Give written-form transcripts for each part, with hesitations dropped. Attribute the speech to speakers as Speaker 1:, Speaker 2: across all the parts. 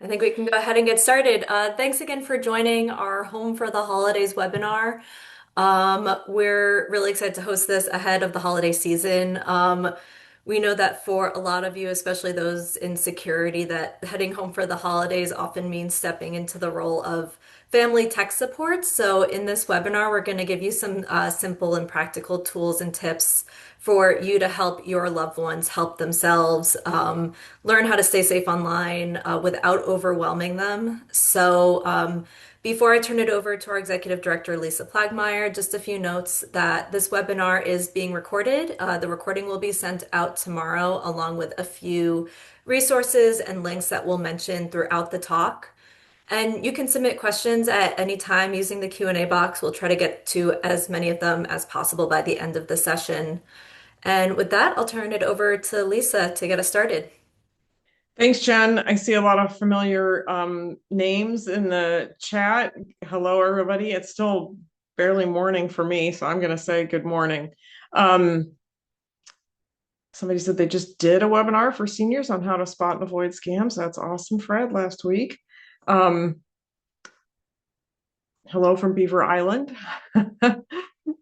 Speaker 1: I think we can go ahead and get started. Thanks again for joining our Home for the Holidays webinar. We're really excited to host this ahead of the holiday season. We know that for a lot of you, especially those in security, that heading home for the holidays often means stepping into the role of family tech support. So in this webinar, we're going to give you some simple and practical tools and tips for you to help your loved ones help themselves, learn how to stay safe online without overwhelming them. Before I turn it over to our Executive Director, Lisa Plagmeyer, just a few notes that this webinar is being recorded. The recording will be sent out tomorrow, along with a few resources and links that we'll mention throughout the talk. And you can submit questions at any time using the Q&A box. We'll try to get to as many of them as possible by the end of the session. And with that, I'll turn it over to Lisa to get us started.
Speaker 2: Thanks, Jen. I see a lot of familiar names in the chat. Hello, everybody. It's still barely morning for me, so I'm going to say good morning. Somebody said they just did a webinar for seniors on how to spot and avoid scams. That's awesome, Fred, last week. Hello from Beaver Island.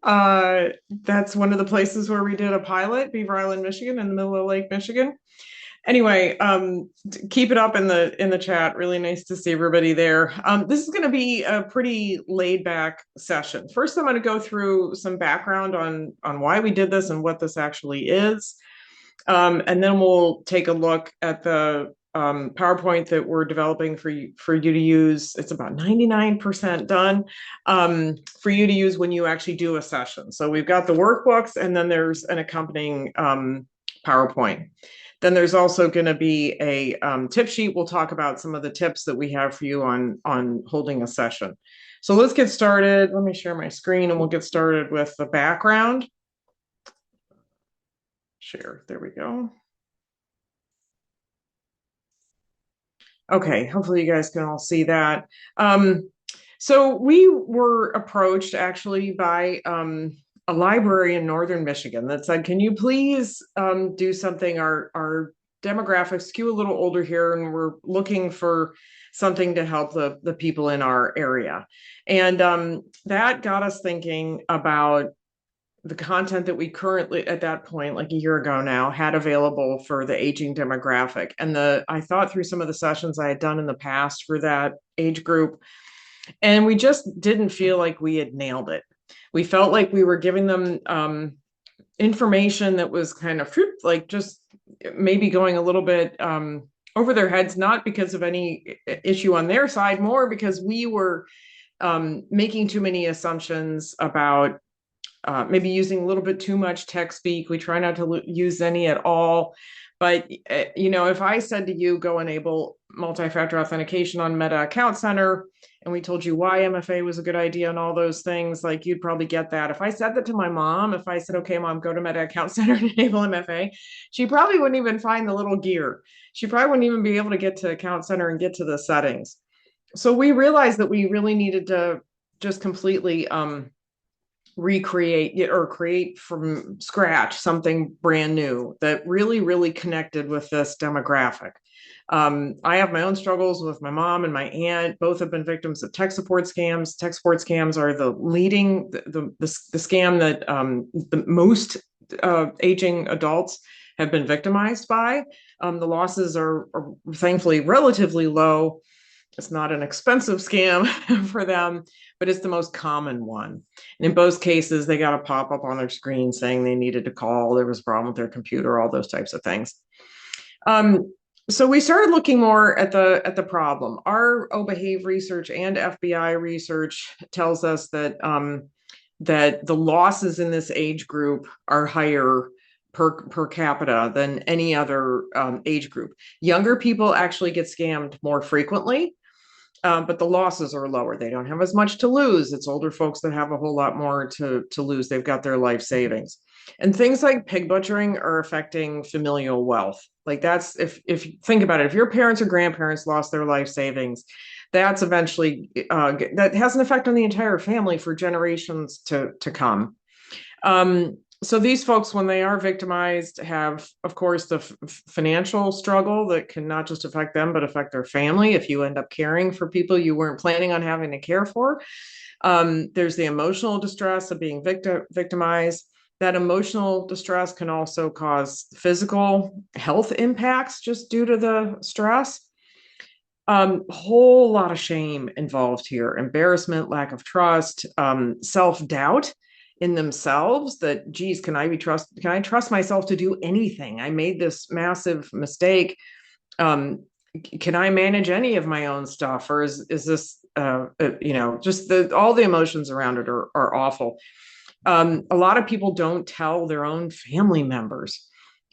Speaker 2: That's one of the places where we did a pilot, Beaver Island, Michigan, in the middle of Lake Michigan. Anyway, keep it up in the chat. Really nice to see everybody there. This is going to be a pretty laid back session. First, I'm going to go through some background on why we did this and what this actually is. And then we'll take a look at the PowerPoint that we're developing for you to use. It's about 99% done for you to use when you actually do a session. So we've got the workbooks, and then there's an accompanying PowerPoint. Then there's also going to be a tip sheet. We'll talk about some of the tips that we have for you on holding a session. So let's get started. Let me share my screen and we'll get started with the background. Share, there we go. Okay, hopefully you guys can all see that. So we were approached actually by a library in northern Michigan that said, can you please do something? Our demographics skew a little older here, and we're looking for something to help the people in our area. And that got us thinking about the content that we currently, at that point, like a year ago now, had available for the aging demographic. And I thought through some of the sessions I had done in the past for that age group, and we just didn't feel like we had nailed it. We felt like we were giving them information that was kind of like just maybe going a little bit over their heads, not because of any issue on their side, more because we were making too many assumptions about maybe using a little bit too much tech speak. We try not to use any at all. But, if I said to you, go enable multi-factor authentication on Meta Account Center, and we told you why MFA was a good idea and all those things, like you'd probably get that. If I said that to my mom, if I said, okay, mom, go to Meta Account Center and enable MFA, she probably wouldn't even find the little gear. She probably wouldn't even be able to get to Account Center and get to the settings. So we realized that we really needed to just completely recreate or create from scratch something brand new that really connected with this demographic. I have my own struggles with my mom and my aunt. Both have been victims of tech support scams. Tech support scams are the leading the scam that the most aging adults have been victimized by. The losses are thankfully relatively low. It's not an expensive scam for them, but it's the most common one. And in both cases, they got a pop up on their screen saying they needed to call, there was a problem with their computer, all those types of things. So we started looking more at the problem. Our OBehave research and FBI research tells us that that the losses in this age group are higher per capita than any other age group. Younger people actually get scammed more frequently. But the losses are lower. They don't have as much to lose. It's older folks that have a whole lot more to lose. They've got their life savings. And things like pig butchering are affecting familial wealth. Like that's, if you think about it, if your parents or grandparents lost their life savings, that's eventually, that has an effect on the entire family for generations to come. So these folks, when they are victimized, have, of course, the financial struggle that can not just affect them, but affect their family. If you end up caring for people you weren't planning on having to care for, there's the emotional distress of being victimized. That emotional distress can also cause physical health impacts just due to the stress. Whole lot of shame involved here, embarrassment, lack of trust, self-doubt in themselves that, geez, can I trust myself to do anything? I made this massive mistake. um, can I manage any of my own stuff, or is this just all the emotions around it are awful. A lot of people don't tell their own family members.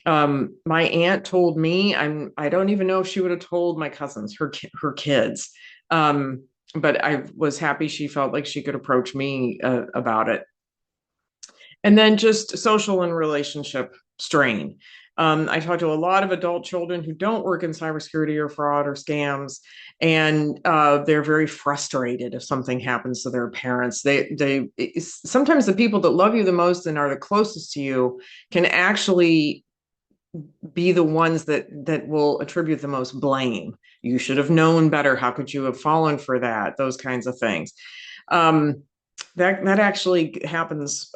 Speaker 2: My aunt told me, I don't even know if she would have told my cousins, her kids. But I was happy she felt like she could approach me about it. And then just social and relationship strain. I talk to a lot of adult children who don't work in cybersecurity or fraud or scams, and they're very frustrated if something happens to their parents. They sometimes the people that love you the most and are the closest to you can actually be the ones that will attribute the most blame. You should have known better. How could you have fallen for that? Those kinds of things. Um, that actually happens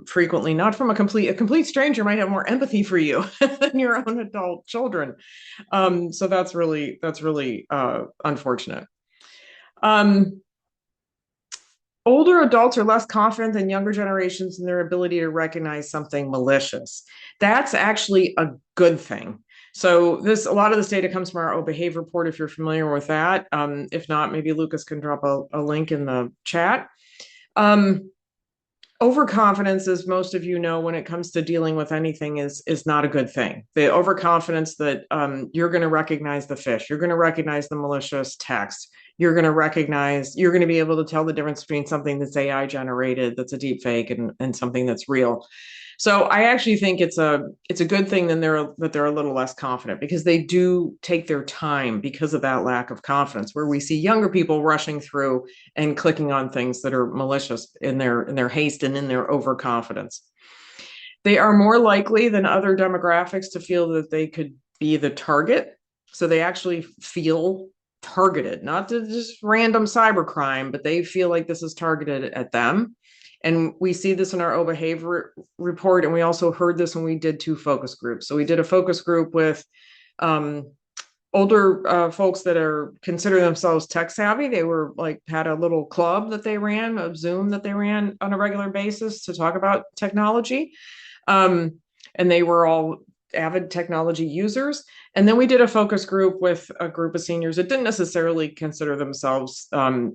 Speaker 2: frequently. Not from a complete stranger might have more empathy for you than your own adult children. So that's really unfortunate. Um, Older adults are less confident than younger generations in their ability to recognize something malicious. That's actually a good thing. So this a lot of this data comes from our O Behave report. If you're familiar with that, if not, maybe Lucas can drop a link in the chat. Um, Overconfidence, as most of you know, when it comes to dealing with anything, is not a good thing. The overconfidence that you're going to recognize the phish, you're going to recognize the malicious text, you're going to be able to tell the difference between something that's AI generated, that's a deep fake, and something that's real. So I actually think it's a good thing that they're a little less confident, because they do take their time because of that lack of confidence, where we see younger people rushing through and clicking on things that are malicious in their haste and in their overconfidence. They are more likely than other demographics to feel that they could be the target. So they actually feel targeted, not to just random cybercrime, but they feel like this is targeted at them. And we see this in our O Behavior report. And we also heard this when we did 2 focus groups. So we did a focus group with um, older folks that are consider themselves tech savvy. They were like had a little club that they ran, a Zoom that they ran on a regular basis to talk about technology. Um, and they were all avid technology users. And then we did a focus group with a group of seniors that didn't necessarily consider themselves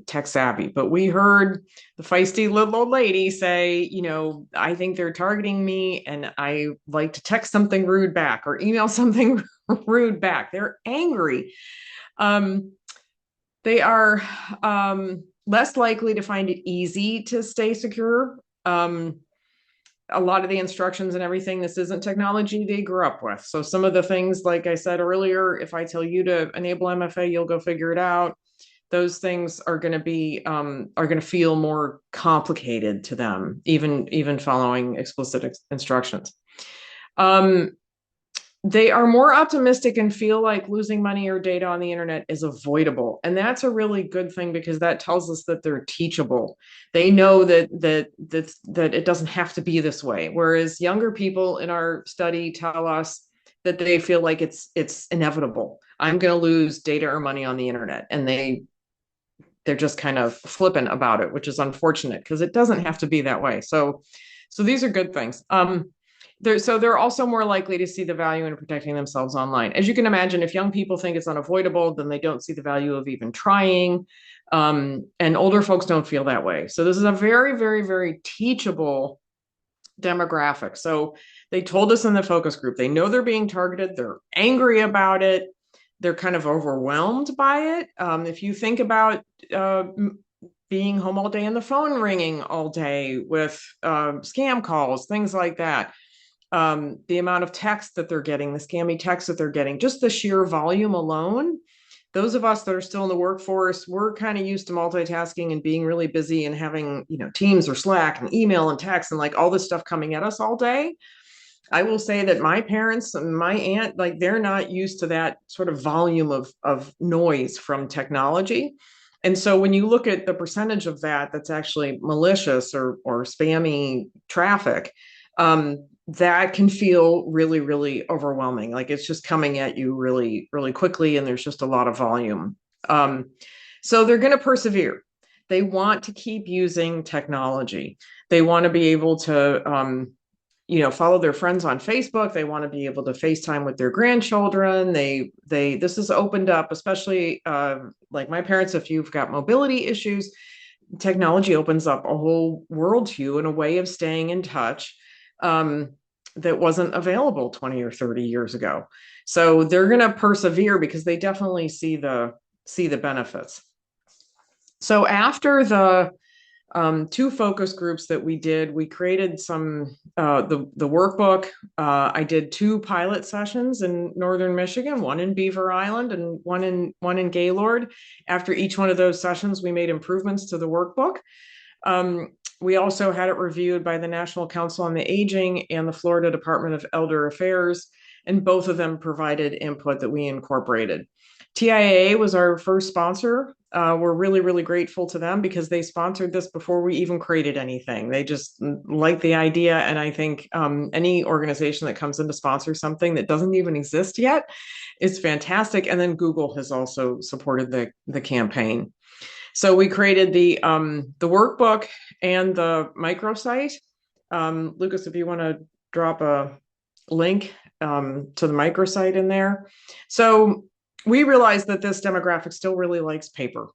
Speaker 2: tech savvy, but we heard the feisty little old lady say, I think they're targeting me, and I like to text something rude back or email something rude back. They're angry. Um, they are less likely to find it easy to stay secure. A lot of the instructions and everything, this isn't technology they grew up with. So some of the things, like I said earlier, if I tell you to enable MFA, you'll go figure it out. Those things are going to be are going to feel more complicated to them, even following explicit instructions. Um, they are more optimistic and feel like losing money or data on the internet is avoidable. And that's a really good thing, because that tells us that they're teachable. They know that it doesn't have to be this way. Whereas younger people in our study tell us that they feel like it's inevitable. I'm going to lose data or money on the internet. And they're just kind of flippant about it, which is unfortunate, because it doesn't have to be that way. So these are good things. They're also more likely to see the value in protecting themselves online. As you can imagine, if young people think it's unavoidable, then they don't see the value of even trying. And older folks don't feel that way. So this is a very, very, very teachable demographic. So they told us in the focus group, they know they're being targeted. They're angry about it. They're kind of overwhelmed by it. If you think about being home all day and the phone ringing all day with scam calls, things like that, the amount of text that they're getting, the scammy text that they're getting, just the sheer volume alone those of us that are still in the workforce, we're kind of used to multitasking and being really busy and having, Teams or Slack and email and text and like all this stuff coming at us all day. I will say that my parents and my aunt, like they're not used to that sort of volume of noise from technology. And so when you look at the percentage of that that's actually malicious or spammy traffic, that can feel really, really overwhelming. Like it's just coming at you really, really quickly, and there's just a lot of volume. Um, so they're going to persevere. They want to keep using technology. They want to be able to follow their friends on Facebook. They want to be able to FaceTime with their grandchildren. This has opened up, especially like my parents, if you've got mobility issues, technology opens up a whole world to you and a way of staying in touch that wasn't available 20 or 30 years ago. So they're going to persevere because they definitely see the benefits. So after the two focus groups that we did. We created the workbook. I did two pilot sessions in Northern Michigan, one in Beaver Island and one in Gaylord. After each one of those sessions, we made improvements to the workbook. We also had it reviewed by the National Council on the Aging and the Florida Department of Elder Affairs, and both of them provided input that we incorporated. TIAA was our first sponsor. We're really, really grateful to them because they sponsored this before we even created anything. They just liked the idea. And I think any organization that comes in to sponsor something that doesn't even exist yet is fantastic. And then Google has also supported the campaign. So we created the workbook and the microsite. Lucas, if you want to drop a link to the microsite in there. So we realized that this demographic still really likes paper.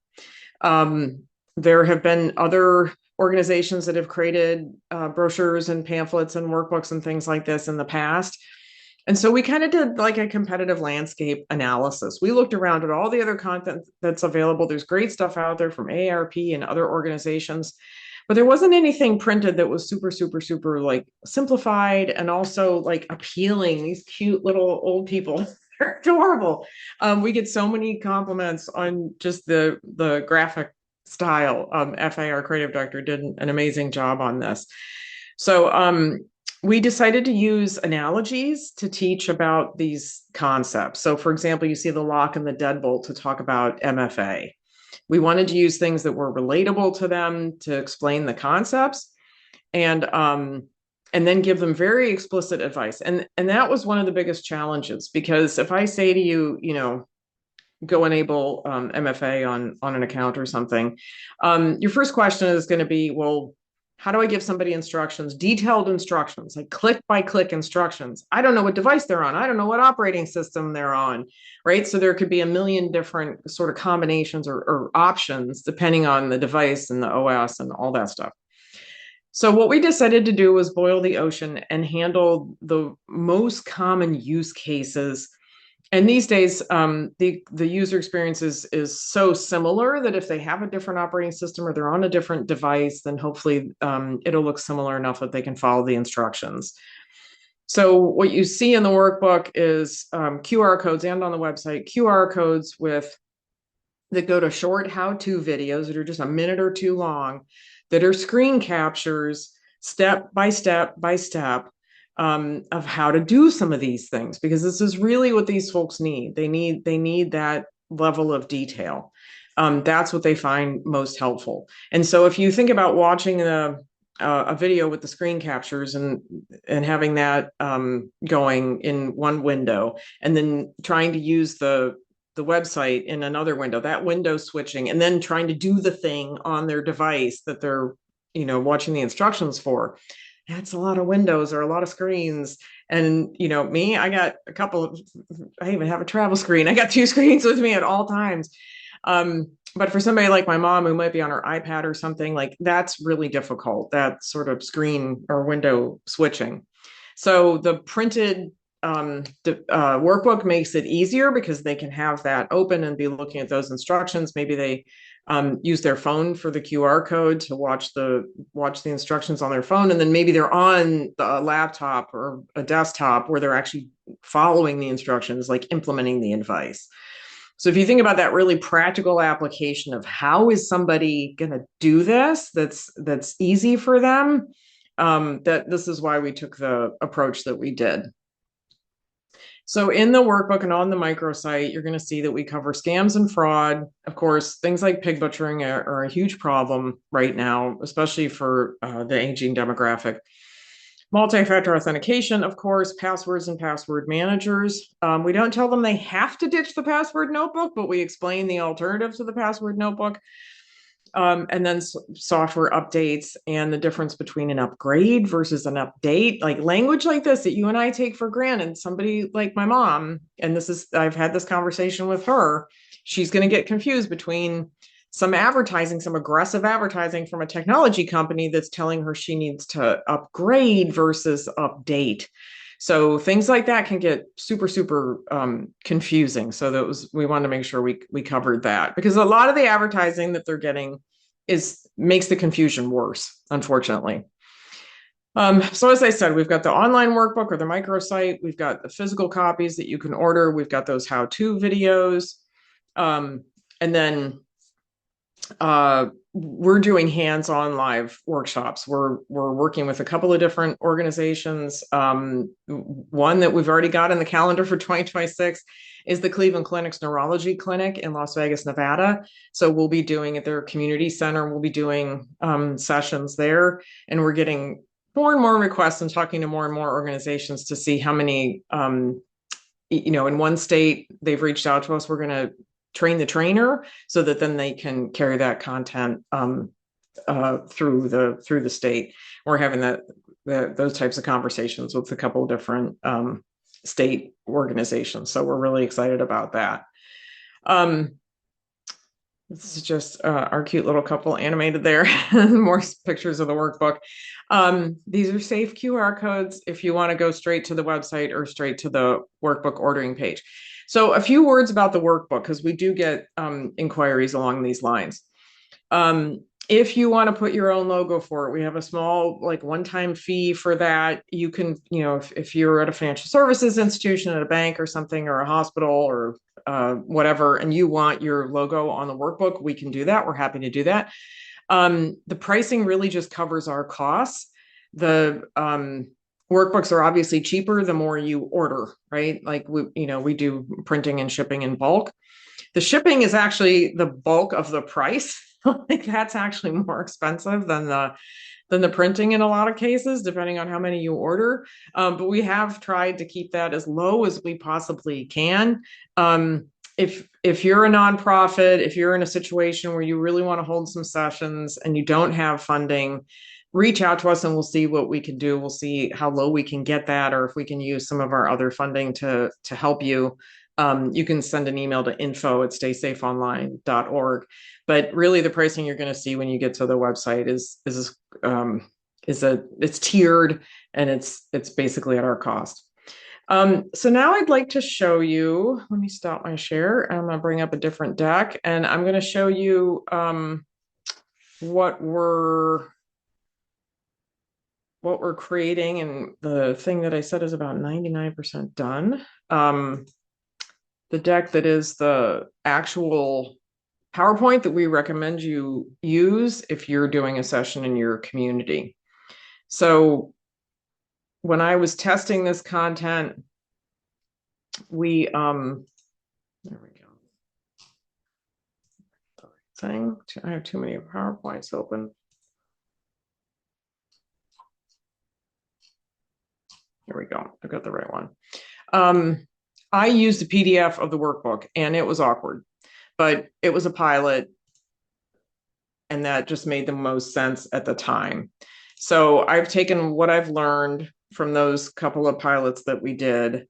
Speaker 2: There have been other organizations that have created brochures and pamphlets and workbooks and things like this in the past. And so we kind of did like a competitive landscape analysis. We looked around at all the other content that's available. There's great stuff out there from AARP and other organizations, but there wasn't anything printed that was super, super, super like simplified and also like appealing. These cute little old people, they're adorable. We get so many compliments on just the graphic style. FA, our creative director, did an amazing job on this. So we decided to use analogies to teach about these concepts. So, for example, you see the lock and the deadbolt to talk about MFA. We wanted to use things that were relatable to them to explain the concepts, and then give them very explicit advice. And that was one of the biggest challenges, because if I say to you, go enable MFA on an account or something, your first question is going to be, well, how do I give somebody instructions, detailed instructions, like click by click instructions? I don't know what device they're on. I don't know what operating system they're on, right? So there could be a million different sort of combinations or options depending on the device and the OS and all that stuff. So what we decided to do was boil the ocean and handle the most common use cases. And these days, the user experience is so similar that if they have a different operating system or they're on a different device, then hopefully it'll look similar enough that they can follow the instructions. So what you see in the workbook is QR codes, and on the website, QR codes that go to short how-to videos that are just a minute or two long, that are screen captures, step by step by step, of how to do some of these things, because this is really what these folks need. They need that level of detail. That's what they find most helpful. And so if you think about watching a video with the screen captures and having that going in one window, and then trying to use the website in another window, that window switching, and then trying to do the thing on their device that they're watching the instructions for, that's a lot of windows or a lot of screens. And me, I got I even have a travel screen. I got two screens with me at all times. But for somebody like my mom who might be on her iPad or something, like that's really difficult, that sort of screen or window switching. So the printed workbook makes it easier because they can have that open and be looking at those instructions. Maybe they use their phone for the QR code to watch the instructions on their phone, and then maybe they're on a laptop or a desktop where they're actually following the instructions, like implementing the advice. So if you think about that really practical application of how is somebody going to do this, that's easy for them, that this is why we took the approach that we did. So in the workbook and on the microsite, you're going to see that we cover scams and fraud. Of course, things like pig butchering are a huge problem right now, especially for the aging demographic. Multi-factor authentication, of course, passwords and password managers. We don't tell them they have to ditch the password notebook, but we explain the alternative to the password notebook. And then software updates and the difference between an upgrade versus an update, like language like this that you and I take for granted. Somebody like my mom, and I've had this conversation with her, she's going to get confused between some advertising, some aggressive advertising from a technology company that's telling her she needs to upgrade versus update. So things like that can get super, super confusing. So we wanted to make sure we covered that, because a lot of the advertising that they're getting makes the confusion worse, unfortunately. So as I said, we've got the online workbook or the microsite. We've got the physical copies that you can order. We've got those how-to videos. And then we're doing hands-on live workshops. We're working with a couple of different organizations. One that we've already got in the calendar for 2026 is the Cleveland Clinic's Neurology Clinic in Las Vegas, Nevada. So we'll be doing at their community center. We'll be doing sessions there, and we're getting more and more requests and talking to more and more organizations to see how many. In one state they've reached out to us. We're going to train the trainer so that then they can carry that content through the state. We're having those types of conversations with a couple of different state organizations. So we're really excited about that. This is just our cute little couple animated there. More pictures of the workbook. These are safe QR codes if you want to go straight to the website or straight to the workbook ordering page. So a few words about the workbook, because we do get inquiries along these lines. If you want to put your own logo for it, we have a small one-time fee for that. You can, if you're at a financial services institution, at a bank or something, or a hospital or whatever, and you want your logo on the workbook, we can do that. We're happy to do that. The pricing really just covers our costs. The workbooks are obviously cheaper the more you order, right? Like we do printing and shipping in bulk. The shipping is actually the bulk of the price. Like that's actually more expensive than the printing in a lot of cases, depending on how many you order. But we have tried to keep that as low as we possibly can. If you're a nonprofit, if you're in a situation where you really want to hold some sessions and you don't have funding, reach out to us and we'll see what we can do. We'll see how low we can get that, or if we can use some of our other funding to help you. You can send an email to info@StaySafeOnline.org. But really, the pricing you're going to see when you get to the website it's tiered, and it's basically at our cost. So now I'd like to show you. Let me stop my share. I'm going to bring up a different deck, and I'm going to show you what we're creating. And the thing that I said is about 99% done. The deck that is the actual PowerPoint that we recommend you use if you're doing a session in your community. So when I was testing this content, there we go. Thing. I have too many PowerPoints open. Here we go. I've got the right one. I used a PDF of the workbook, and it was awkward, but it was a pilot, and that just made the most sense at the time. So I've taken what I've learned from those couple of pilots that we did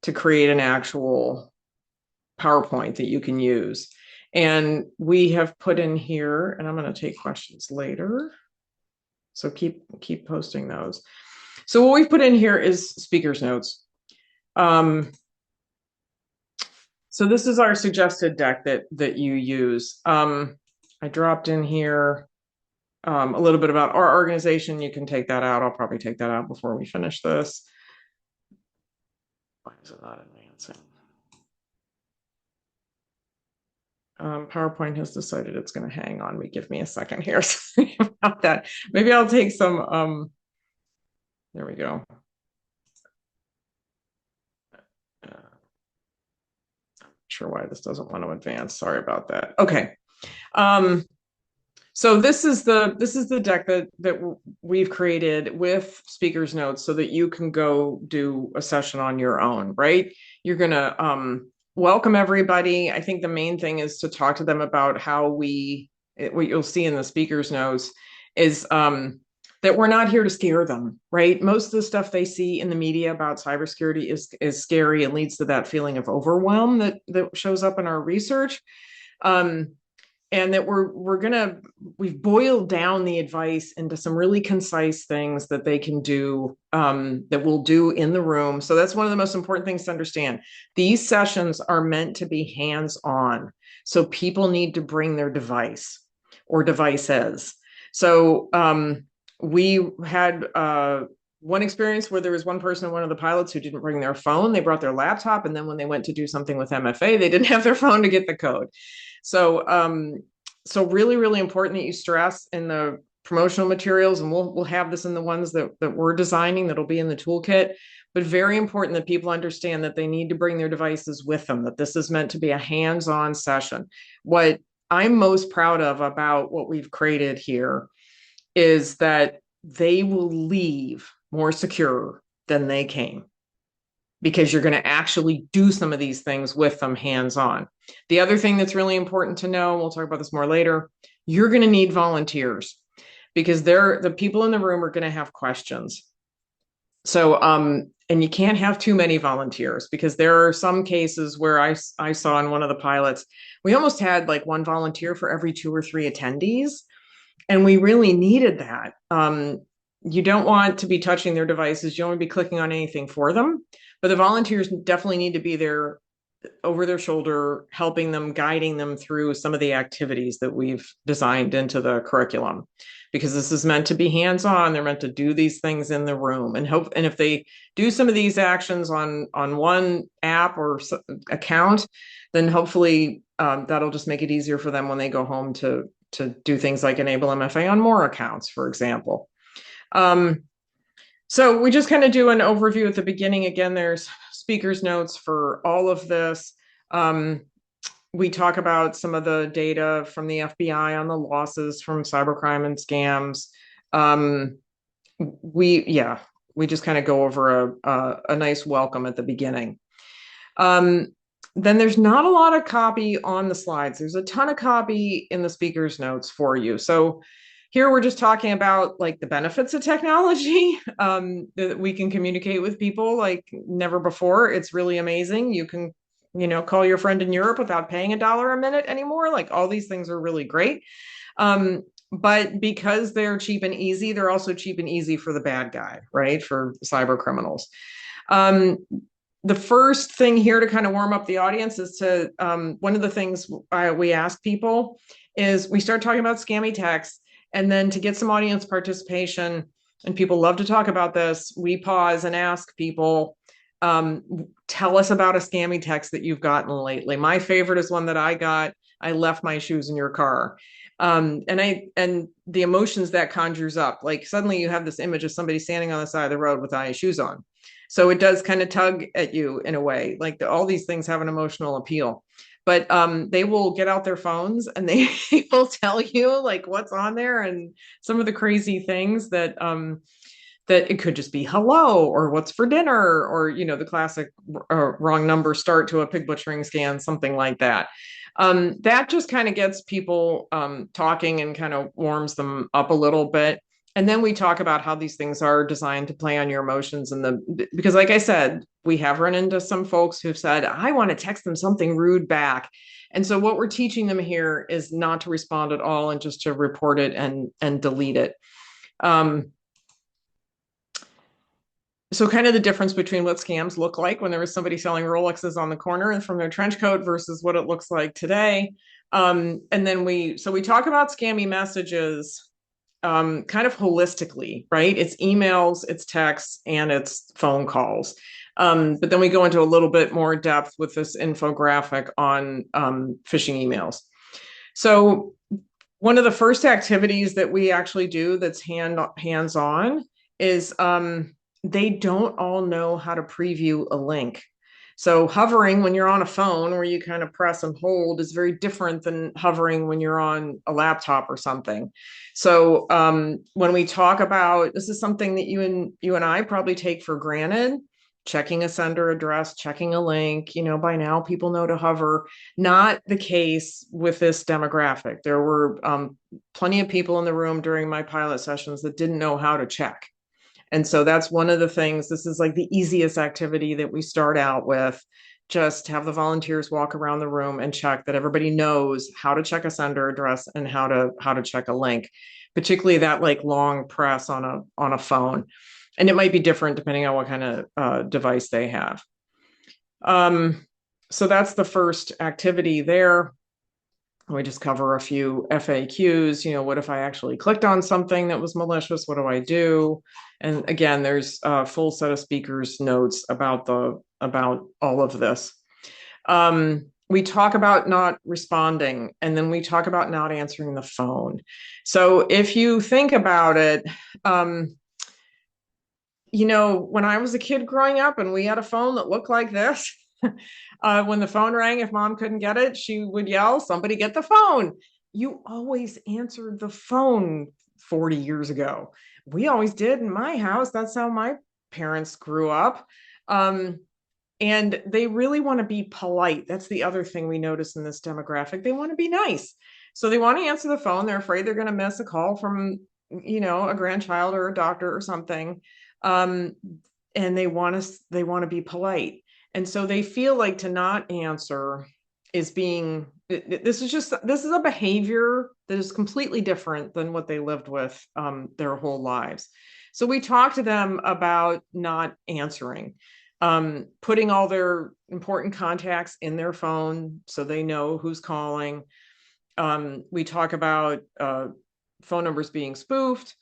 Speaker 2: to create an actual PowerPoint that you can use. And we have put in here, and I'm going to take questions later. So keep posting those. So what we've put in here is speaker's notes. So this is our suggested deck that you use. I dropped in here a little bit about our organization. You can take that out. I'll probably take that out before we finish this. Why is it not advancing? PowerPoint has decided it's going to hang on me. Give me a second here. Sorry about that. Maybe I'll take some. There we go. Sure why this doesn't want to advance. Sorry about that. Okay. Um, so this is the deck that we've created with speakers notes so that you can go do a session on your own, right? You're gonna welcome everybody. I think the main thing is to talk to them about how what you'll see in the speakers notes is that we're not here to scare them, right? Most of the stuff they see in the media about cybersecurity is scary and leads to that feeling of overwhelm that shows up in our research. Um, and that we've boiled down the advice into some really concise things that they can do, that we'll do in the room. So that's one of the most important things to understand. These sessions are meant to be hands-on, so people need to bring their device or devices. So we had one experience where there was one person, one of the pilots, who didn't bring their phone. They brought their laptop, and then when they went to do something with MFA, they didn't have their phone to get the code. So really, really important that you stress in the promotional materials, and we'll have this in the ones that we're designing that'll be in the toolkit. But very important that people understand that they need to bring their devices with them, that this is meant to be a hands-on session. What I'm most proud of about what we've created here is that they will leave more secure than they came, because you're going to actually do some of these things with them hands-on. The other thing that's really important to know, we'll talk about this more later, you're going to need volunteers, because the people in the room are going to have questions. So, and you can't have too many volunteers, because there are some cases where I saw in one of the pilots, we almost had like one volunteer for every 2 or 3 attendees. And we really needed that. You don't want to be touching their devices. You don't want to be clicking on anything for them. But the volunteers definitely need to be there over their shoulder, helping them, guiding them through some of the activities that we've designed into the curriculum. Because this is meant to be hands-on. They're meant to do these things in the room, and if they do some of these actions on one app or account, then hopefully that'll just make it easier for them when they go home to do things like enable MFA on more accounts, for example. So we just kind of do an overview at the beginning. Again, there's speakers notes for all of this. We talk about some of the data from the FBI on the losses from cybercrime and scams. We just kind of go over a nice welcome at the beginning. Then there's not a lot of copy on the slides. There's a ton of copy in the speaker's notes for you. So here we're just talking about like the benefits of technology, that we can communicate with people like never before. It's really amazing. You can, call your friend in Europe without paying $1 a minute anymore. Like all these things are really great. But because they're cheap and easy, they're also cheap and easy for the bad guy, right? For cyber criminals. The first thing here to kind of warm up the audience is to, one of the things we ask people is we start talking about scammy texts, and then to get some audience participation, and people love to talk about this, we pause and ask people, tell us about a scammy text that you've gotten lately. My favorite is one that I got: I left my shoes in your car. And the emotions that conjures up, like suddenly you have this image of somebody standing on the side of the road without any shoes on. So it does kind of tug at you in a way. Like all these things have an emotional appeal. But they will get out their phones and they will tell you like what's on there, and some of the crazy things that it could just be hello or what's for dinner, or the classic wrong number start to a pig butchering scan, something like that. That just kind of gets people talking and kind of warms them up a little bit. And then we talk about how these things are designed to play on your emotions, because like I said, we have run into some folks who've said, I want to text them something rude back. And so what we're teaching them here is not to respond at all, and just to report it and delete it. So kind of the difference between what scams look like when there was somebody selling Rolexes on the corner and from their trench coat versus what it looks like today. And then we talk about scammy messages. kind of holistically, right? It's emails, it's texts, and it's phone calls. But then we go into a little bit more depth with this infographic on phishing emails. So one of the first activities that we actually do that's hands on is they don't all know how to preview a link. So hovering when you're on a phone where you kind of press and hold is very different than hovering when you're on a laptop or something. So when we talk about this is something that you and I probably take for granted, checking a sender address, checking a link, by now people know to hover. Not the case with this demographic. There were plenty of people in the room during my pilot sessions that didn't know how to check. And so that's one of the things. This is like the easiest activity that we start out with. Just have the volunteers walk around the room and check that everybody knows how to check a sender address and how to check a link, particularly that like long press on a phone. And it might be different depending on what kind of device they have. So that's the first activity there. We just cover a few FAQs. What if I actually clicked on something that was malicious? What do I do? And again, there's a full set of speakers notes about all of this. We talk about not responding, and then we talk about not answering the phone. So if you think about it, when I was a kid growing up and we had a phone that looked like this, when the phone rang, if mom couldn't get it, she would yell, "Somebody get the phone." You always answered the phone 40 years ago. We always did in my house. That's how my parents grew up. And they really want to be polite. That's the other thing we notice in this demographic. They want to be nice. So they want to answer the phone. They're afraid they're going to miss a call from, a grandchild or a doctor or something. Um, and they want to be polite. And so they feel like to not answer is being this is a behavior that is completely different than what they lived with their whole lives. So we talk to them about not answering, putting all their important contacts in their phone so they know who's calling. We talk about phone numbers being spoofed.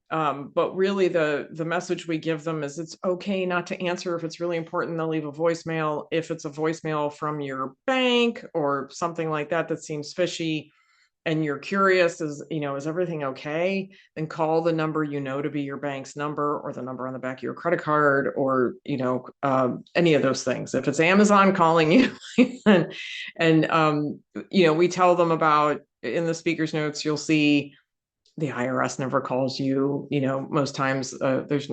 Speaker 2: But really the message we give them is it's okay not to answer. If it's really important, they'll leave a voicemail. If it's a voicemail from your bank or something like that that seems fishy and you're curious, is everything okay? Then call the number to be your bank's number or the number on the back of your credit card or, any of those things. If it's Amazon calling you and we tell them about in the speaker's notes, you'll see the IRS never calls you. Most times there's,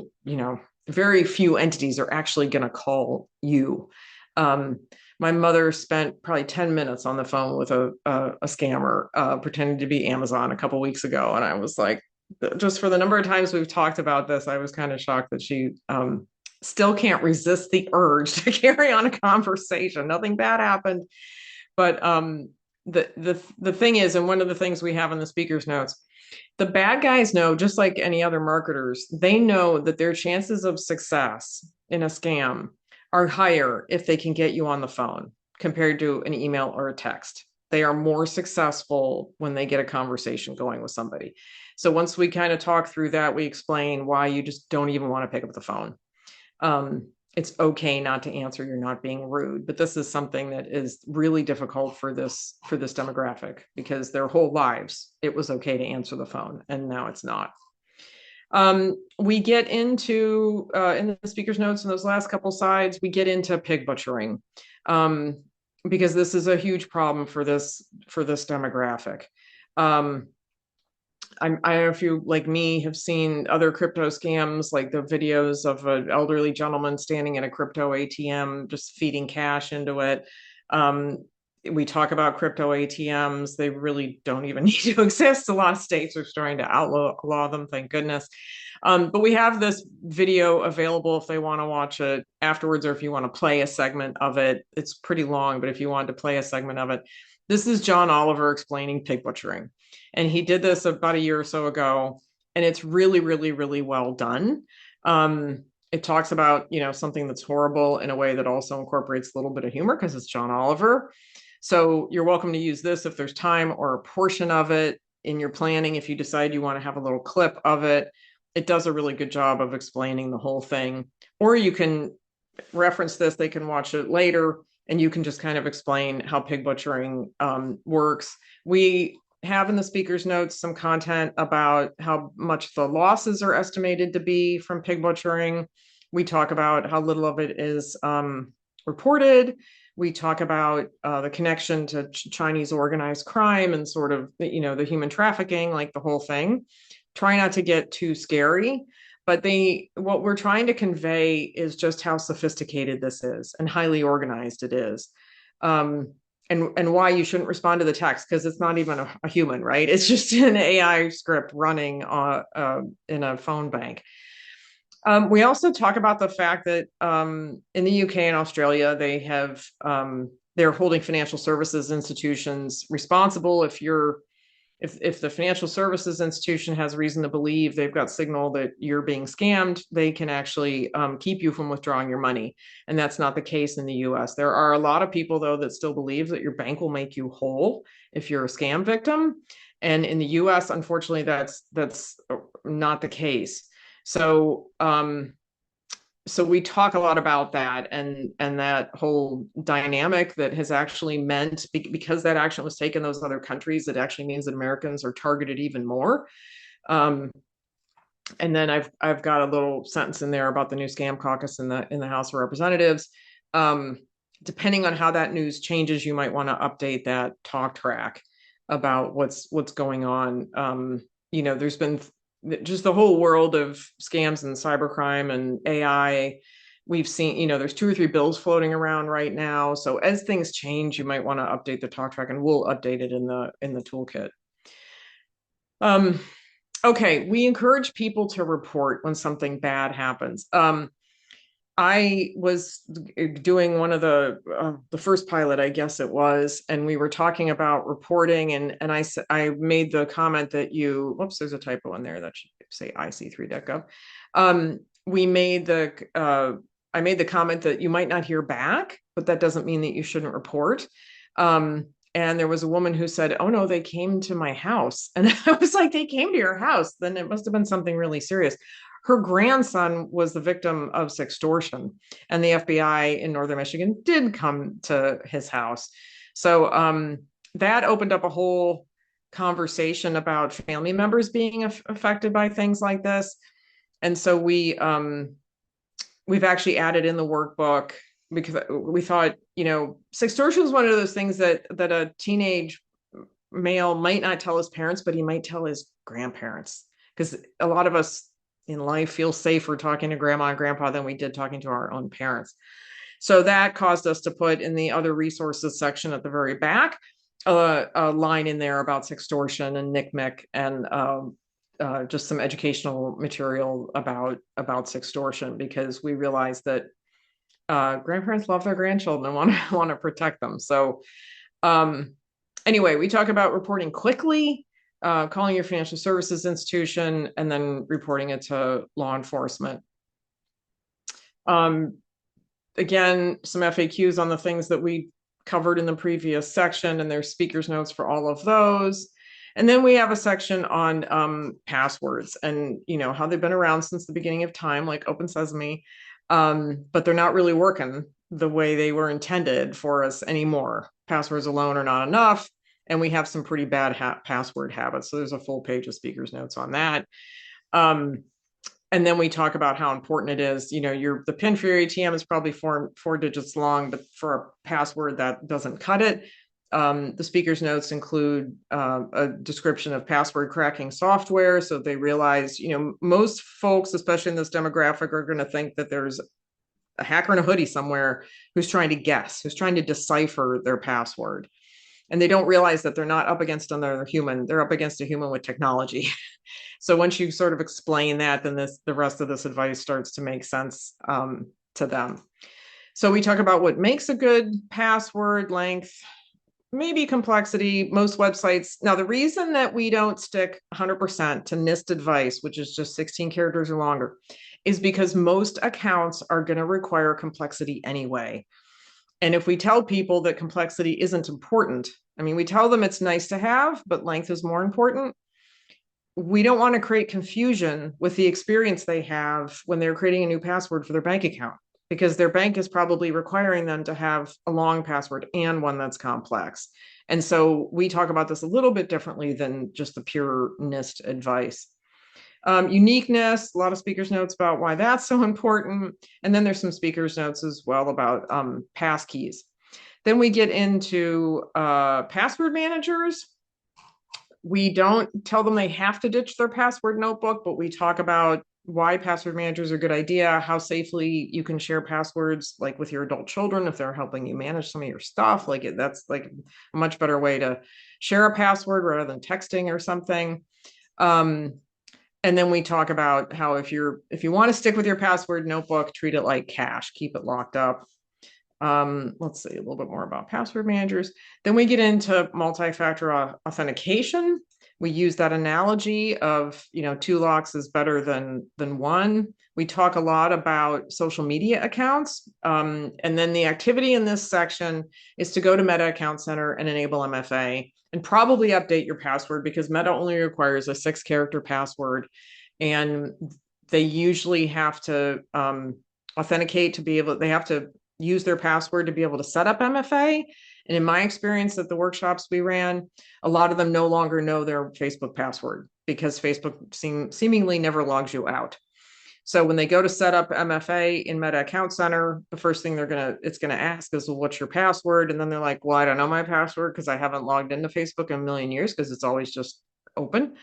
Speaker 2: very few entities are actually going to call you. My mother spent probably 10 minutes on the phone with a scammer pretending to be Amazon a couple weeks ago. And I was like, just for the number of times we've talked about this, I was kind of shocked that she still can't resist the urge to carry on a conversation. Nothing bad happened. But the thing is, and one of the things we have in the speaker's notes, the bad guys know, just like any other marketers, they know that their chances of success in a scam are higher if they can get you on the phone compared to an email or a text. They are more successful when they get a conversation going with somebody. So once we kind of talk through that, we explain why you just don't even want to pick up the phone. It's okay not to answer. You're not being rude, but this is something that is really difficult for this demographic because their whole lives it was okay to answer the phone, and now it's not. We get into in the speaker's notes in those last couple slides, we get into pig butchering because this is a huge problem for this demographic. I don't know if you, like me, have seen other crypto scams, like the videos of an elderly gentleman standing in a crypto ATM, just feeding cash into it. We talk about crypto ATMs. They really don't even need to exist. A lot of states are starting to outlaw them, thank goodness. But we have this video available if they want to watch it afterwards, or if you want to play a segment of it. It's pretty long, but if you want to play a segment of it, this is John Oliver explaining pig butchering. And he did this about a year or so ago, and it's really, really, really well done. It talks about, something that's horrible in a way that also incorporates a little bit of humor because it's John Oliver. So you're welcome to use this if there's time or a portion of it. in your planning, if you decide you want to have a little clip of it, it does a really good job of explaining the whole thing. Or you can reference this, they can watch it later, and you can just kind of explain how pig butchering works. We have in the speaker's notes some content about how much the losses are estimated to be from pig butchering. We talk about how little of it is reported. We talk about the connection to Chinese organized crime and sort of, the human trafficking, like the whole thing. Try not to get too scary, but what we're trying to convey is just how sophisticated this is and highly organized it is. And why you shouldn't respond to the text, because it's not even a human, right? It's just an AI script running in a phone bank. We also talk about the fact that in the UK and Australia, they're holding financial services institutions responsible. If the financial services institution has reason to believe they've got signal that you're being scammed, they can actually keep you from withdrawing your money. And that's not the case in the US. There are a lot of people, though, that still believe that your bank will make you whole if you're a scam victim. And in the US, unfortunately, that's not the case. So so we talk a lot about that and that whole dynamic that has actually meant, because that action was taken in those other countries, it actually means that Americans are targeted even more. And then I've got a little sentence in there about the new scam caucus in the House of Representatives. Depending on how that news changes, you might want to update that talk track about what's going on. There's been just the whole world of scams and cybercrime and AI. We've seen, there's 2 or 3 bills floating around right now. So as things change, you might want to update the talk track, and we'll update it in the toolkit. Okay, we encourage people to report when something bad happens. I was doing one of the first pilot, I guess it was, and we were talking about reporting, and I made the comment that whoops, there's a typo in there that should say ic3.gov. I made the comment that you might not hear back, but that doesn't mean that you shouldn't report. And there was a woman who said, "Oh no, they came to my house," and I was like, "They came to your house? Then it must have been something really serious." Her grandson was the victim of sextortion, and the FBI in Northern Michigan did come to his house. So that opened up a whole conversation about family members being affected by things like this. And so we've actually added in the workbook, because we thought, sextortion is one of those things that a teenage male might not tell his parents, but he might tell his grandparents, because a lot of us in life feel safer talking to grandma and grandpa than we did talking to our own parents. So that caused us to put in the other resources section at the very back a line in there about sextortion and NCMEC, and just some educational material about sextortion, because we realized that grandparents love their grandchildren and want to protect them. So anyway, we talk about reporting quickly, calling your financial services institution, and then reporting it to law enforcement. Again, some FAQs on the things that we covered in the previous section, and there's speaker's notes for all of those. And then we have a section on passwords and how they've been around since the beginning of time, like Open Sesame, but they're not really working the way they were intended for us anymore. Passwords alone are not enough. And we have some pretty bad password habits. So there's a full page of speaker's notes on that. And then we talk about how important it is. The PIN for your ATM is probably four digits long, but for a password that doesn't cut it. The speaker's notes include a description of password cracking software. So they realize, most folks, especially in this demographic, are going to think that there's a hacker in a hoodie somewhere who's trying to guess, who's trying to decipher their password. And they don't realize that they're not up against another human. They're up against a human with technology. So once you sort of explain that, then the rest of this advice starts to make sense to them. So we talk about what makes a good password: length, maybe complexity. Most websites. Now, the reason that we don't stick 100% to NIST advice, which is just 16 characters or longer, is because most accounts are going to require complexity anyway. And if we tell people that complexity isn't important, we tell them it's nice to have, but length is more important, we don't want to create confusion with the experience they have when they're creating a new password for their bank account, because their bank is probably requiring them to have a long password and one that's complex. And so we talk about this a little bit differently than just the pure NIST advice. Uniqueness, a lot of speakers notes about why that's so important. And then there's some speakers notes as well about pass keys. Then we get into password managers. We don't tell them they have to ditch their password notebook, but we talk about why password managers are a good idea, how safely you can share passwords, like with your adult children, if they're helping you manage some of your stuff. That's like a much better way to share a password rather than texting or something. Um, and then we talk about how if you want to stick with your password notebook, treat it like cash, keep it locked up. Let's see a little bit more about password managers. Then we get into multi-factor authentication. We use that analogy of, two locks is better than one. We talk a lot about social media accounts. And then the activity in this section is to go to Meta Account Center and enable MFA and probably update your password, because Meta only requires a 6-character password. And they usually have to authenticate to be able, they have to use their password to be able to set up MFA. And in my experience at the workshops we ran, a lot of them no longer know their Facebook password because Facebook seemingly never logs you out. So when they go to set up MFA in Meta Account Center, the first thing it's gonna ask is, well, what's your password? And then they're like, well, I don't know my password because I haven't logged into Facebook in a million years because it's always just open.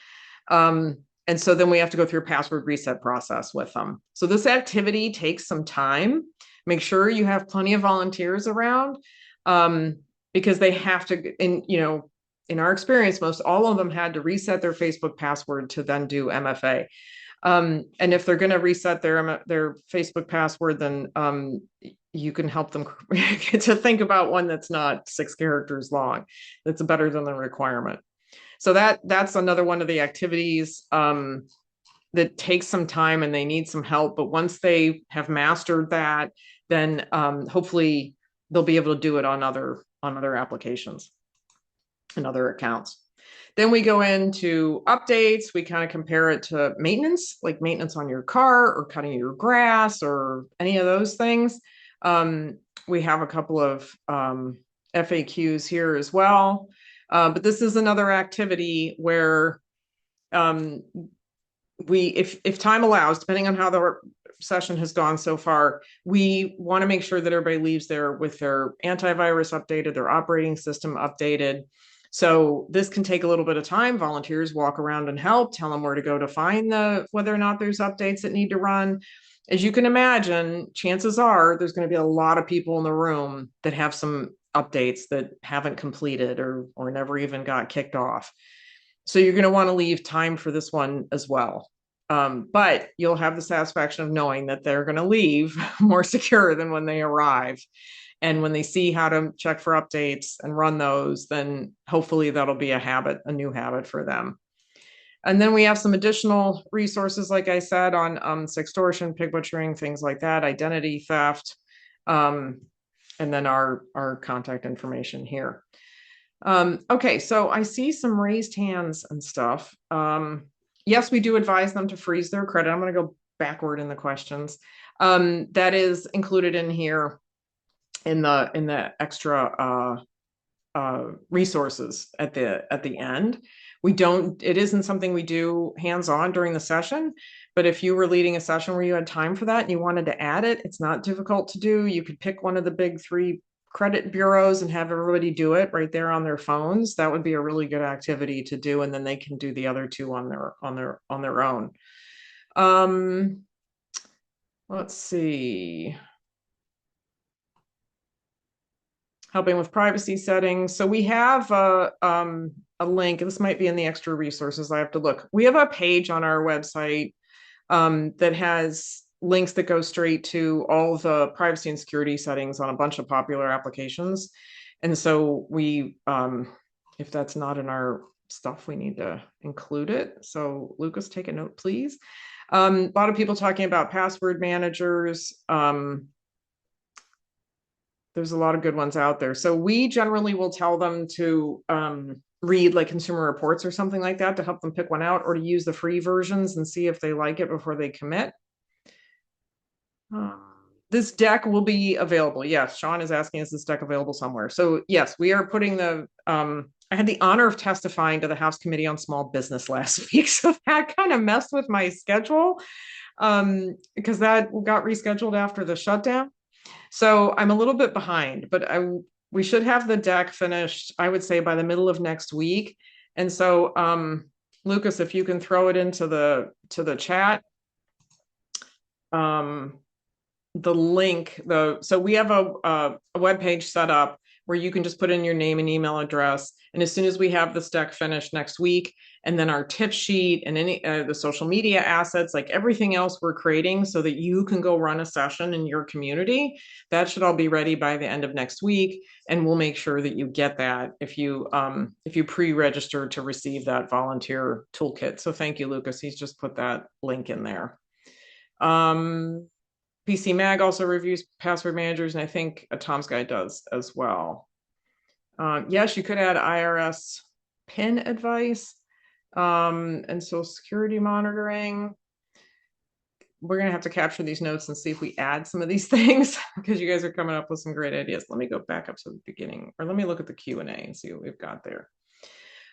Speaker 2: And so then we have to go through a password reset process with them. So this activity takes some time. Make sure you have plenty of volunteers around, because they have to, in our experience, most all of them had to reset their Facebook password to then do MFA. And if they're going to reset their Facebook password, then you can help them to think about one that's not 6 characters long. That's better than the requirement. So that's another one of the activities that takes some time and they need some help. But once they have mastered that, then hopefully they'll be able to do it on other applications and other accounts. Then we go into updates. We kind of compare it to maintenance, like maintenance on your car or cutting your grass or any of those things. We have a couple of FAQs here as well. But this is another activity where if time allows, depending on how the session has gone so far, we want to make sure that everybody leaves there with their antivirus updated, their operating system updated. So this can take a little bit of time. Volunteers walk around and help, tell them where to go to find whether or not there's updates that need to run. As you can imagine, chances are there's going to be a lot of people in the room that have some updates that haven't completed or never even got kicked off. So you're going to want to leave time for this one as well. But you'll have the satisfaction of knowing that they're going to leave more secure than when they arrive. And when they see how to check for updates and run those, then hopefully that'll be a new habit for them. And then we have some additional resources, like I said, on sextortion, pig butchering, things like that, identity theft, and then our contact information here. Okay, so I see some raised hands and stuff. Yes, we do advise them to freeze their credit. I'm going to go backward in the questions. That is included in here in the extra resources at the end. It isn't something we do hands-on during the session, but if you were leading a session where you had time for that and you wanted to add it, it's not difficult to do. You could pick one of the big 3 credit bureaus and have everybody do it right there on their phones. That would be a really good activity to do, and then they can do the other 2 on their own. Let's see. Helping with privacy settings. So we have a link. This might be in the extra resources. I have to look. We have a page on our website that has links that go straight to all the privacy and security settings on a bunch of popular applications. And so if that's not in our stuff, we need to include it. So Lucas, take a note, please. A lot of people talking about password managers. There's a lot of good ones out there. So we generally will tell them to read like Consumer Reports or something like that to help them pick one out, or to use the free versions and see if they like it before they commit. Um, this deck will be available. Yes, Sean is asking, is this deck available somewhere? So yes, we are putting I had the honor of testifying to the House Committee on Small Business last week. So that kind of messed with my schedule because that got rescheduled after the shutdown. So I'm a little bit behind, but we should have the deck finished, I would say, by the middle of next week. And so, Lucas, if you can throw it into the chat, um, the link, so we have a web page set up where you can just put in your name and email address. And as soon as we have this deck finished next week, and then our tip sheet and any the social media assets, like everything else we're creating so that you can go run a session in your community, that should all be ready by the end of next week. And we'll make sure that you get that if you pre-register to receive that volunteer toolkit. So thank you, Lucas. He's just put that link in there. PC Mag also reviews password managers, and I think Tom's Guide does as well. Yes, you could add IRS PIN advice and Social Security monitoring. We're going to have to capture these notes and see if we add some of these things because you guys are coming up with some great ideas. Let me go back up to the beginning, or let me look at the Q&A and see what we've got there.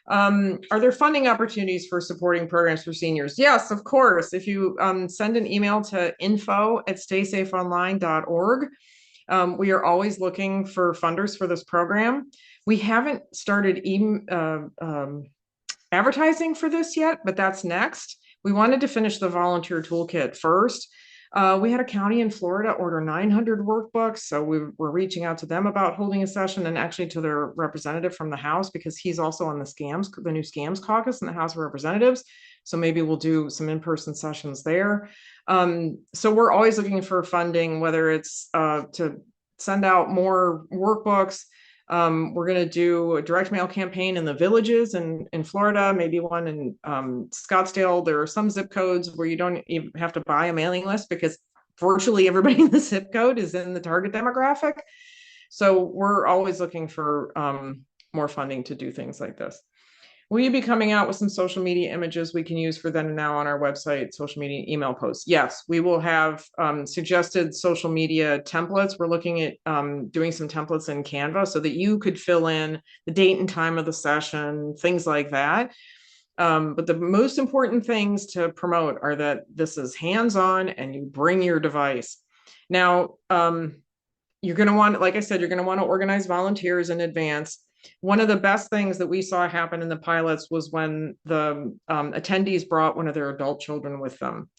Speaker 2: Are there funding opportunities for supporting programs for seniors? Yes, of course. If you send an email to info@StaySafeOnline.org, we are always looking for funders for this program. We haven't started advertising for this yet, but that's next. We wanted to finish the volunteer toolkit first. We had a county in Florida order 900 workbooks, so we're reaching out to them about holding a session, and actually to their representative from the House, because he's also on the new scams caucus in the House of Representatives. So maybe we'll do some in-person sessions there. So we're always looking for funding, whether it's to send out more workbooks. We're going to do a direct mail campaign in the villages in Florida, maybe one in Scottsdale. There are some zip codes where you don't even have to buy a mailing list because virtually everybody in the zip code is in the target demographic. So we're always looking for more funding to do things like this. Will you be coming out with some social media images we can use for then and now on our website, social media email posts? Yes, we will have suggested social media templates. We're looking at doing some templates in Canva so that you could fill in the date and time of the session, things like that. But the most important things to promote are that this is hands-on and you bring your device. Now, you're going to want, like I said, you're going to want to organize volunteers in advance. One of the best things that we saw happen in the pilots was when the attendees brought one of their adult children with them.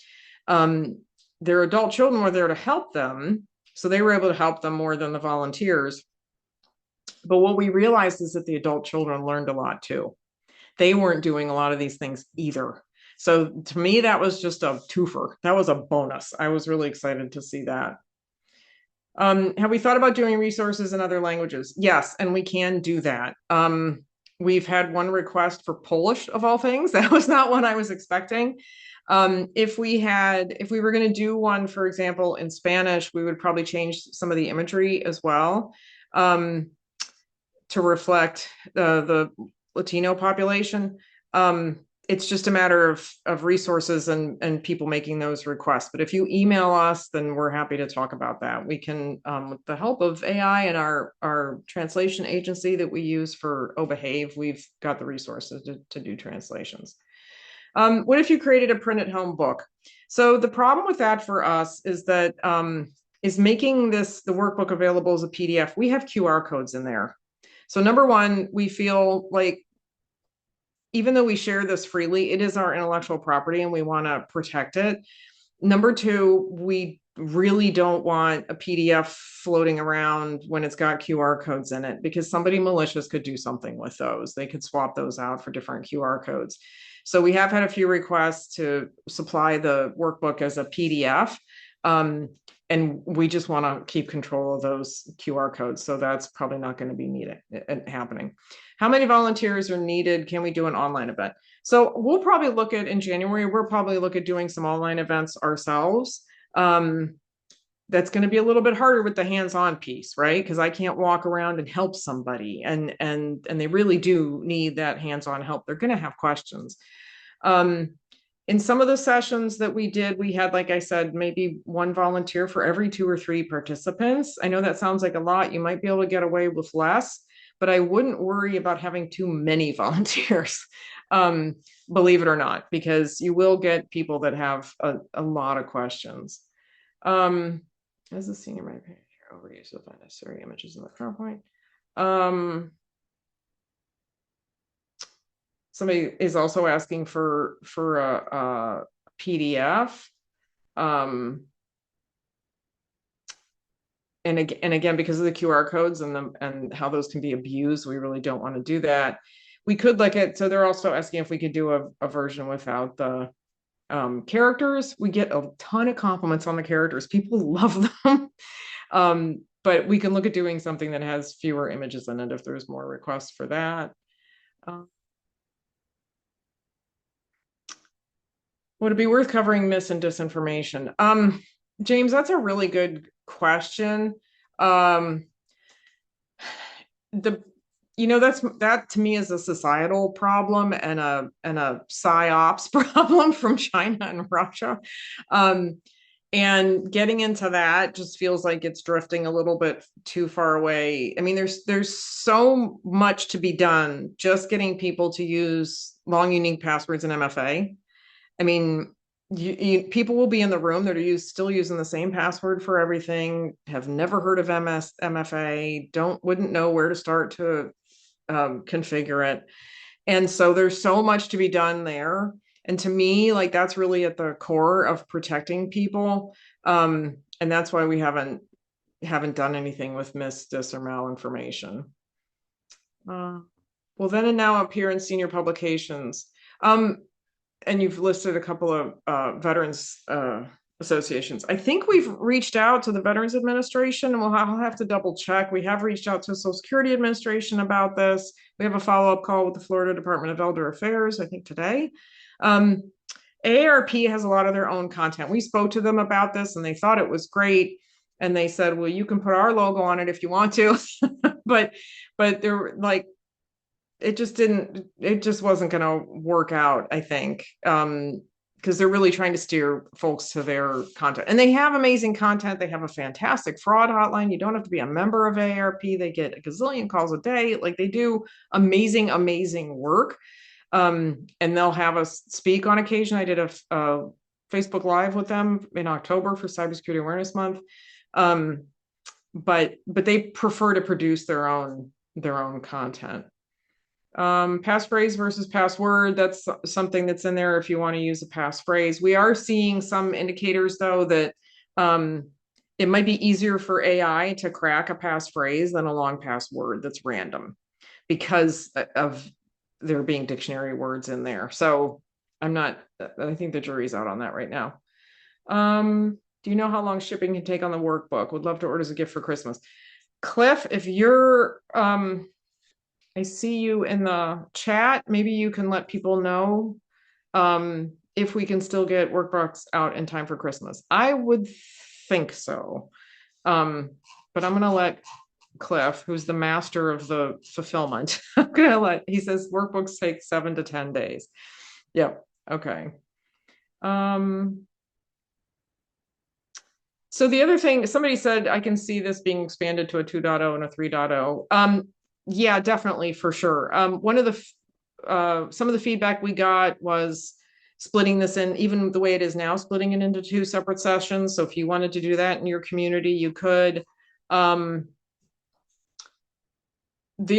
Speaker 2: Their adult children were there to help them, so they were able to help them more than the volunteers. But what we realized is that the adult children learned a lot too. They weren't doing a lot of these things either. So to me, that was just a twofer. That was a bonus. I was really excited to see that. Have we thought about doing resources in other languages? Yes, and we can do that. We've had one request for Polish of all things. That was not one I was expecting. If we were going to do one, for example, in Spanish, we would probably change some of the imagery as well to reflect the Latino population. It's just a matter of resources and people making those requests. But if you email us, then we're happy to talk about that. We can, with the help of AI and our translation agency that we use for OBehave, we've got the resources to do translations. What if you created a print at home book? So the problem with that for us is that is making the workbook available as a PDF. We have QR codes in there. So number one, we feel like even though we share this freely, it is our intellectual property and we want to protect it. Number two, we really don't want a PDF floating around when it's got QR codes in it, because somebody malicious could do something with those. They could swap those out for different QR codes. So we have had a few requests to supply the workbook as a PDF. And we just want to keep control of those QR codes. So that's probably not going to be happening. How many volunteers are needed? Can we do an online event? So we'll probably look at, in January, we'll probably look at doing some online events ourselves. that's going to be a little bit harder with the hands-on piece, right? Because I can't walk around and help somebody, and they really do need that hands-on help. They're going to have questions. Um, in some of the sessions that we did, we had, like I said, maybe one volunteer for every 2 or 3 participants. I know that sounds like a lot. You might be able to get away with less, but I wouldn't worry about having too many volunteers, um, believe it or not, because you will get people that have a lot of questions. Um, as a senior manager, overuse of unnecessary images in the PowerPoint. Somebody is also asking for a PDF. Um, and again, because of the QR codes and how those can be abused, we really don't want to do that. We could look at, so they're also asking if we could do a version without the characters. We get a ton of compliments on the characters. People love them. But we can look at doing something that has fewer images in it if there's more requests for that. Would it be worth covering mis and disinformation? James, that's a really good question. Um, the that to me is a societal problem and a psyops problem from China and Russia. Um, and getting into that just feels like it's drifting a little bit too far away. I mean, there's so much to be done just getting people to use long unique passwords in MFA. I mean, people will be in the room that are still using the same password for everything, have never heard of MFA, wouldn't know where to start to configure it. And so there's so much to be done there. And to me, like that's really at the core of protecting people. And that's why we haven't done anything with mis, dis, or malinformation. Well, then and now appear in senior publications. Um, and you've listed a couple of veterans associations. I think we've reached out to the Veterans Administration, and I'll have to double check. We have reached out to Social Security Administration about this. We have a follow-up call with the Florida Department of Elder Affairs, I think today. AARP has a lot of their own content. We spoke to them about this, and they thought it was great. And they said, well, you can put our logo on it if you want to. but they're like, it just wasn't going to work out, I think, because they're really trying to steer folks to their content, and they have amazing content. They have a fantastic fraud hotline. You don't have to be a member of AARP. They get a gazillion calls a day. Like, they do amazing work. And they'll have us speak on occasion. I did a Facebook Live with them in October for Cybersecurity Awareness Month. But they prefer to produce their own content. Passphrase versus password, that's something that's in there if you want to use a passphrase. We are seeing some indicators, though, that it might be easier for AI to crack a passphrase than a long password that's random because of there being dictionary words in there. So I think the jury's out on that right now. Do you know how long shipping can take on the workbook? Would love to order as a gift for Christmas. Cliff, if you're I see you in the chat. Maybe you can let people know if we can still get workbooks out in time for Christmas. I would think so. But I'm going to let Cliff, who's the master of the fulfillment, he says workbooks take 7 to 10 days. Yep. Okay. So the other thing, somebody said, I can see this being expanded to a 2.0 and a 3.0. Yeah, definitely, for sure. Some of the feedback we got was splitting this in, even the way it is now, splitting it into 2 separate sessions. So if you wanted to do that in your community, you could. The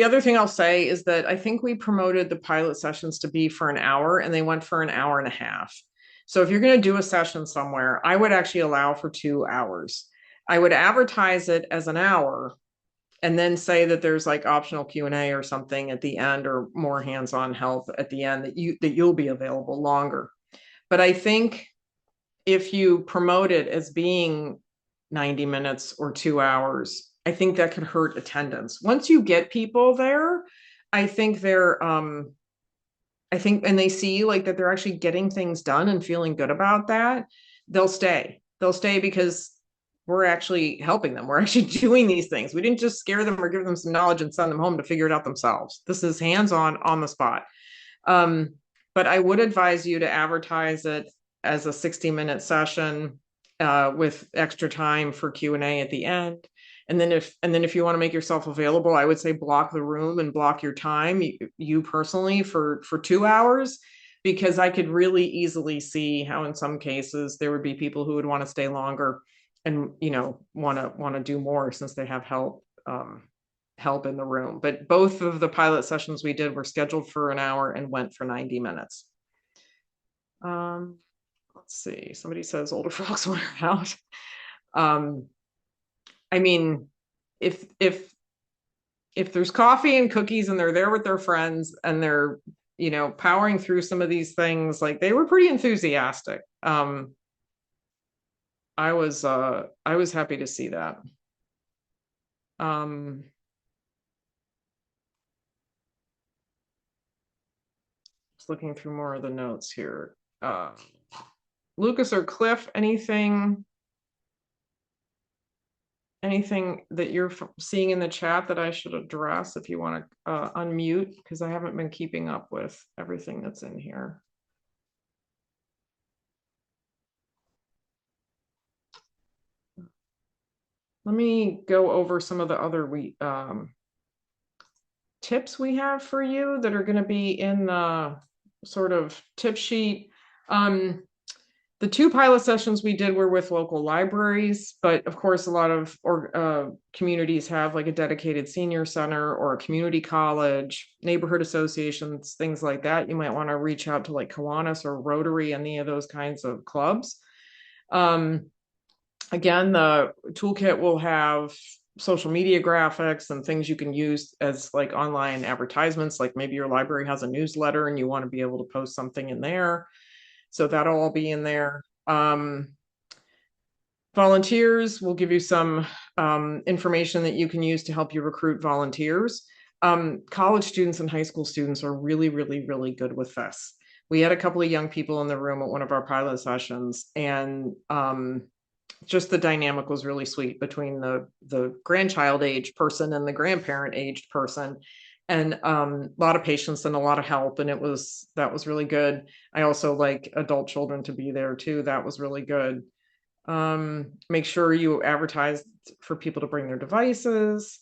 Speaker 2: other thing I'll say is that I think we promoted the pilot sessions to be for an hour, and they went for an hour and a half. So if you're going to do a session somewhere, I would actually allow for 2 hours. I would advertise it as an hour and then say that there's like optional Q&A or something at the end, or more hands-on help at the end, that you'll be available longer. But I think if you promote it as being 90 minutes or 2 hours, I think that could hurt attendance. Once you get people there, I think and they see like that they're actually getting things done and feeling good about that, they'll stay. They'll stay because we're actually helping them. We're actually doing these things. We didn't just scare them or give them some knowledge and send them home to figure it out themselves. This is hands-on, on the spot. Um, but I would advise you to advertise it as a 60-minute session with extra time for Q&A at the end. And then if you want to make yourself available, I would say block the room and block your time, you personally, for 2 hours, because I could really easily see how in some cases there would be people who would want to stay longer and want to do more since they have help in the room. But both of the pilot sessions we did were scheduled for an hour and went for 90 minutes. Let's see. Somebody says older folks wear out. Um, I mean, if there's coffee and cookies and they're there with their friends and they're powering through some of these things, like they were pretty enthusiastic. I was happy to see that. Um, just looking through more of the notes here. Lucas or Cliff, anything that you're seeing in the chat that I should address if you want to unmute, because I haven't been keeping up with everything that's in here. Let me go over some of the other tips we have for you that are going to be in the sort of tip sheet. The 2 pilot sessions we did were with local libraries, but of course, a lot of communities have like a dedicated senior center or a community college, neighborhood associations, things like that. You might want to reach out to like Kiwanis or Rotary, any of those kinds of clubs. Again, the toolkit will have social media graphics and things you can use as like online advertisements, like maybe your library has a newsletter and you want to be able to post something in there. So that'll all be in there. Volunteers will give you some information that you can use to help you recruit volunteers. College students and high school students are really, really, really good with this. We had a couple of young people in the room at one of our pilot sessions, and just the dynamic was really sweet between the grandchild age person and the grandparent aged person, and a lot of patience and a lot of help, and that was really good. I also like adult children to be there too. That was really good. Make sure you advertise for people to bring their devices.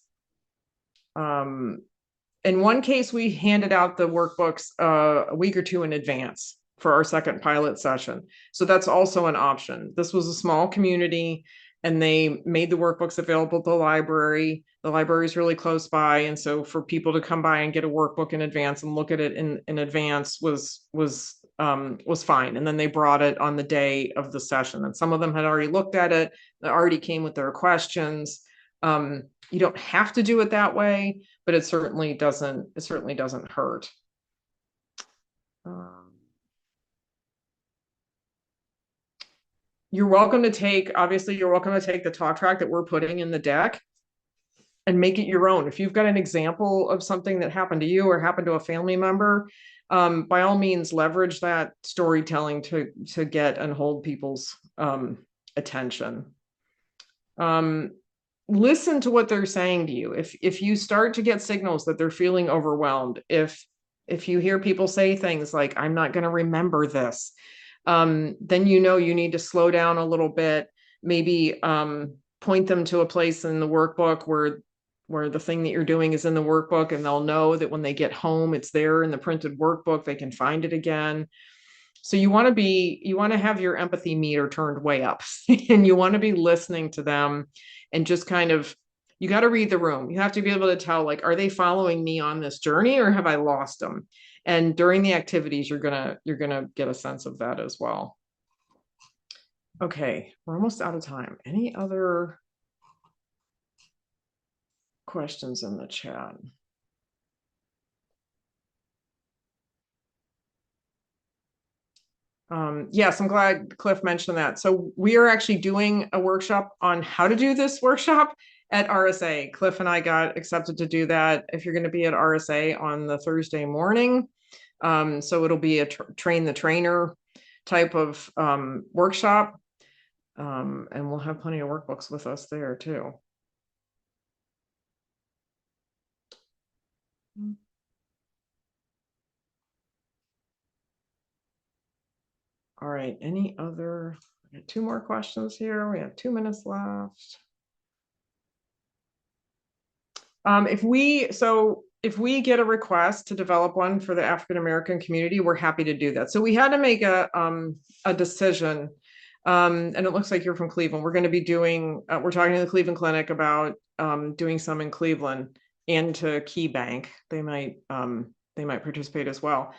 Speaker 2: In one case, we handed out the workbooks a week or 2 in advance for our second pilot session. So that's also an option. This was a small community and they made the workbooks available at the library. The library is really close by. And so for people to come by and get a workbook in advance and look at it in advance was fine. And then they brought it on the day of the session. And some of them had already looked at it. They already came with their questions. You don't have to do it that way, but it certainly doesn't hurt. You're welcome to take the talk track that we're putting in the deck and make it your own. If you've got an example of something that happened to you or happened to a family member, by all means, leverage that storytelling to get and hold people's attention. Listen to what they're saying to you. If you start to get signals that they're feeling overwhelmed, if you hear people say things like, I'm not going to remember this, then you need to slow down a little bit, maybe point them to a place in the workbook where the thing that you're doing is in the workbook, and they'll know that when they get home, it's there in the printed workbook, they can find it again. So you want to have your empathy meter turned way up and you want to be listening to them and just kind of, you got to read the room. You have to be able to tell, like, are they following me on this journey or have I lost them? And during the activities, you're going to get a sense of that as well. Okay, we're almost out of time. Any other questions in the chat? Yes, I'm glad Cliff mentioned that. So we are actually doing a workshop on how to do this workshop at RSA. Cliff and I got accepted to do that if you're going to be at RSA on the Thursday morning. So it'll be a train the trainer type of workshop. And we'll have plenty of workbooks with us there too. All right, any other, two more questions here. We have 2 minutes left. If we get a request to develop one for the African American community, we're happy to do that. So we had to make a decision. And it looks like you're from Cleveland. We're going to be doing, we're talking to the Cleveland Clinic about doing some in Cleveland and to Key Bank. They might participate as well.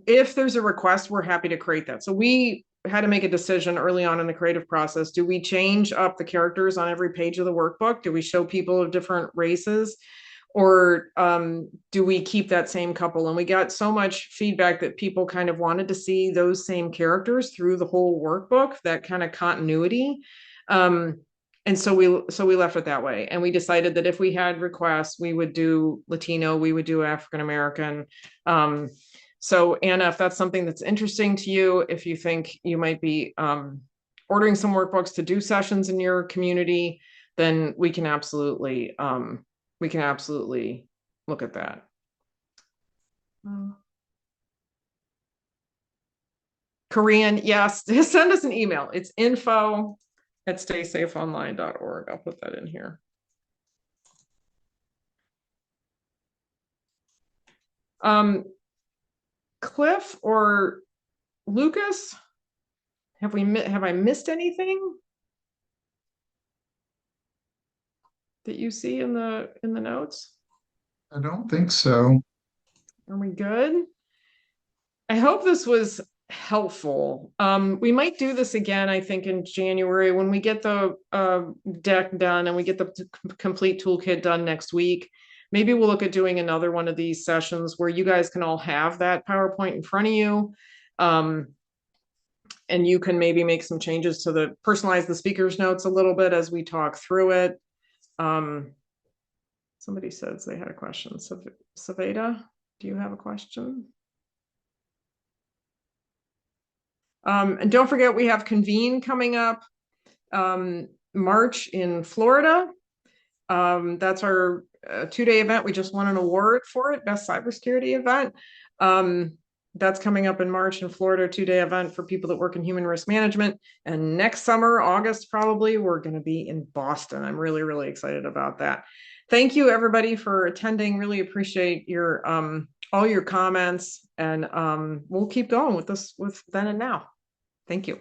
Speaker 2: If there's a request, we're happy to create that. So we had to make a decision early on in the creative process. Do we change up the characters on every page of the workbook? Do we show people of different races? Or do we keep that same couple? And we got so much feedback that people kind of wanted to see those same characters through the whole workbook, that kind of continuity. And so we left it that way. And we decided that if we had requests, we would do Latino, we would do African American. So Anna, if that's something that's interesting to you, if you think you might be ordering some workbooks to do sessions in your community, then we can absolutely look at that. Korean, yes, send us an email. It's info@StaySafeOnline.org. I'll put that in here. Cliff or Lucas, have I missed anything that you see in the notes?
Speaker 3: I don't think so.
Speaker 2: Are we good? I hope this was helpful. We might do this again, I think, in January when we get the deck done and we get the complete toolkit done next week. Maybe we'll look at doing another one of these sessions where you guys can all have that PowerPoint in front of you. And you can maybe make some changes to personalize the speaker's notes a little bit as we talk through it. Somebody says they had a question. Saveda, do you have a question? And don't forget, we have Convene coming up March in Florida. That's our 2-day event. We just won an award for it, Best Cybersecurity Event. That's coming up in March in Florida, 2-day event for people that work in human risk management. And next summer, August, probably, we're going to be in Boston. I'm really, really excited about that. Thank you, everybody, for attending. Really appreciate your all your comments, and we'll keep going with this with then and now. Thank you.